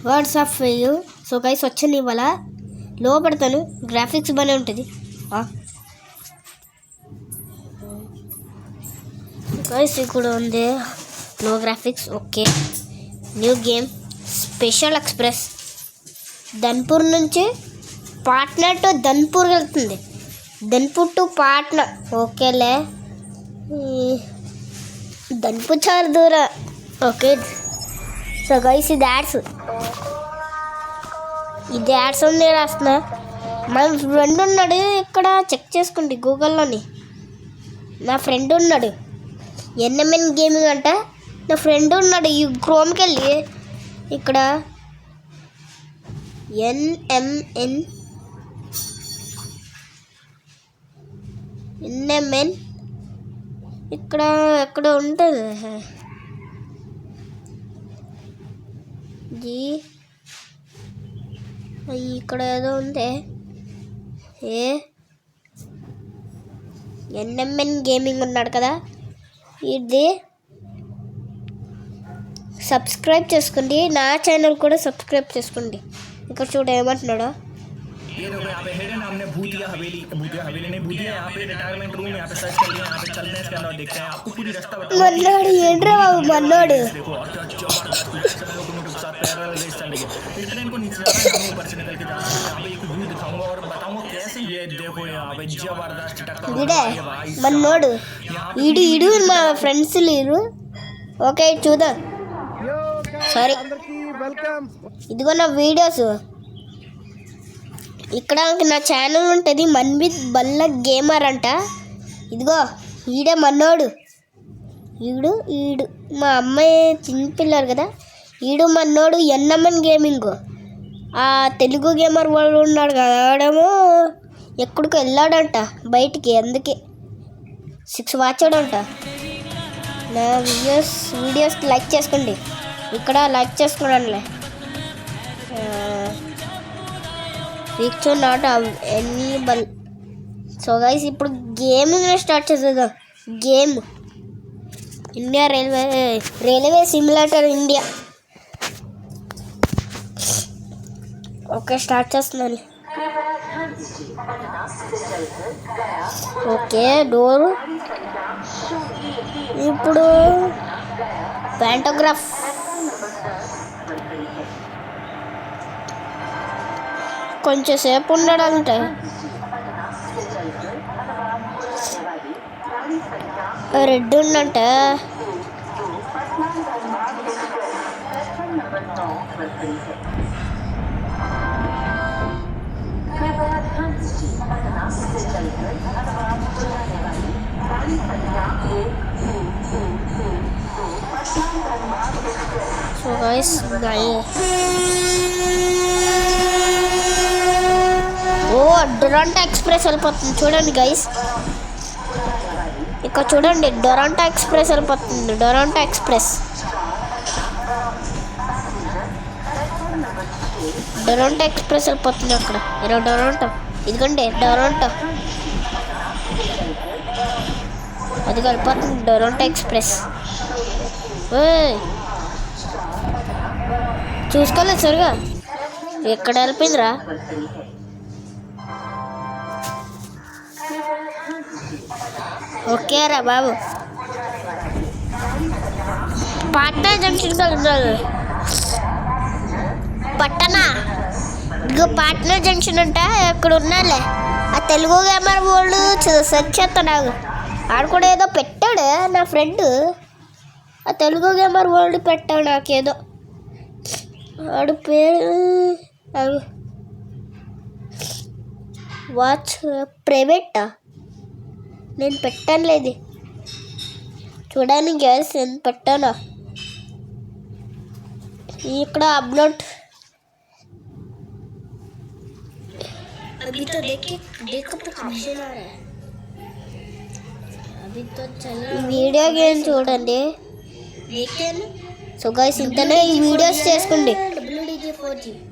Words of you. So guys వచ్చింది ఇవాళ లోపడతాను. Graphics బాగానే ఉంటుంది గైస్. ఇక్కడ ఉంది లో graphics. Okay, new game special express. Dhanpur నుంచి పాట్నా టు ధన్పూర్ వెళ్తుంది. ధన్పూర్ టు పాట్నా. ఓకేలే, ధన్పూర్ చాలా దూరం. ఓకే, సో గైస్ ఇది యాడ్స్. ఇది యాడ్స్ ఉంది రాస్తున్నా. మా ఫ్రెండ్ ఉన్నాడు ఇక్కడ, చెక్ చేసుకోండి గూగుల్లోని. నా ఫ్రెండ్ ఉన్నాడు ఎన్ఎంఎన్ గేమింగ్ అంట. నా ఫ్రెండ్ ఉన్నాడు ఈ క్రోమ్కి వెళ్ళి ఇక్కడ ఎన్ఎంఎన్ ఇక్కడ ఎక్కడ ఉంటుంది ఇక్కడ ఏదో ఉంది. ఎన్ఎంఎన్ గేమింగ్ ఉన్నాడు కదా, ఇది సబ్స్క్రైబ్ చేసుకోండి. నా ఛానల్ కూడా సబ్స్క్రైబ్ చేసుకోండి. ఇక్కడ చూడ ఏమంటున్నాడో. మన్నాడు ఏంట్రా బాబు, మన్నాడు ఇడే మన్నోడు. ఈడు మా ఫ్రెండ్స్ లేరు. ఓకే చూద్దాం. సారీ, ఇదిగో నా వీడియోస్. ఇక్కడ నా ఛానల్ ఉంటుంది మన్విత్ బల్ల గేమర్ అంట. ఇదిగో ఈడే మన్నోడు. ఈడు మా అమ్మాయి చిన్నపిల్లలు కదా. ఈడు మన్నోడు ఎన్ఎంఎన్ గేమింగ్. ఆ తెలుగు గేమర్ వాళ్ళు ఉన్నాడు కదా, ఆడేమో ఎక్కడికి వెళ్ళాడంట బయటికి, అందుకే 6 వాచాడంట. నా వీడియోస్కి లైక్ చేసుకోండి. ఇక్కడ లైక్ చేసుకోండిలే. Reach not enable. So guys ఇప్పుడు గేమింగ్ స్టార్ట్ చేసేద్దాం. Game India railway simulator India. Okay start చేస్తున్నాను. Okay door. ఇప్పుడు ప్యాంటోగ్రాఫ్. కొంచెం సేపు ఉండడంటే రెడ్ ఉందంట. సో గైస్ డొరాంటో ఎక్స్ప్రెస్ వెళ్ళిపోతుంది చూడండి గైస్. ఇక్కడ చూడండి డొరాంటో ఎక్స్ప్రెస్ వెళ్ళిపోతుంది. డొరాంటో ఎక్స్ప్రెస్ వెళ్ళిపోతుంది అక్కడ. డొరాంటో ఇదిగోండి డొరాంటో, అది వెళ్ళిపోతుంది డొరాంటో ఎక్స్ప్రెస్. చూసుకోలేదు సరిగా, ఎక్కడ వెళ్ళిపోయిందిరా. ఓకే రా బాబు, పాట్నా జంక్షన్ కలుగుతుంది. పట్టణా ఇగో పాట్నా జంక్షన్ అంట. ఎక్కడ ఉన్నాలే ఆ తెలుగు గేమర్ వాళ్ళు సెర్చ్ చేస్తాడు. ఆడు కూడా ఏదో పెట్టాడు నా ఫ్రెండ్. ఆ తెలుగు గేమర్ వరల్డ్ పెట్టాడు నాకేదో. ఆడు పేరు వాచ్ ప్రైవేటా. నేను పెట్టాను లేదు చూడండి గ్యాస్, నేను పెట్టాను. ఇక్కడ అప్లోడ్ వీడియో గేమ్ చూడండి. సో గైస్ ఇంతనే ఈ వీడియోస్ చేసుకోండి.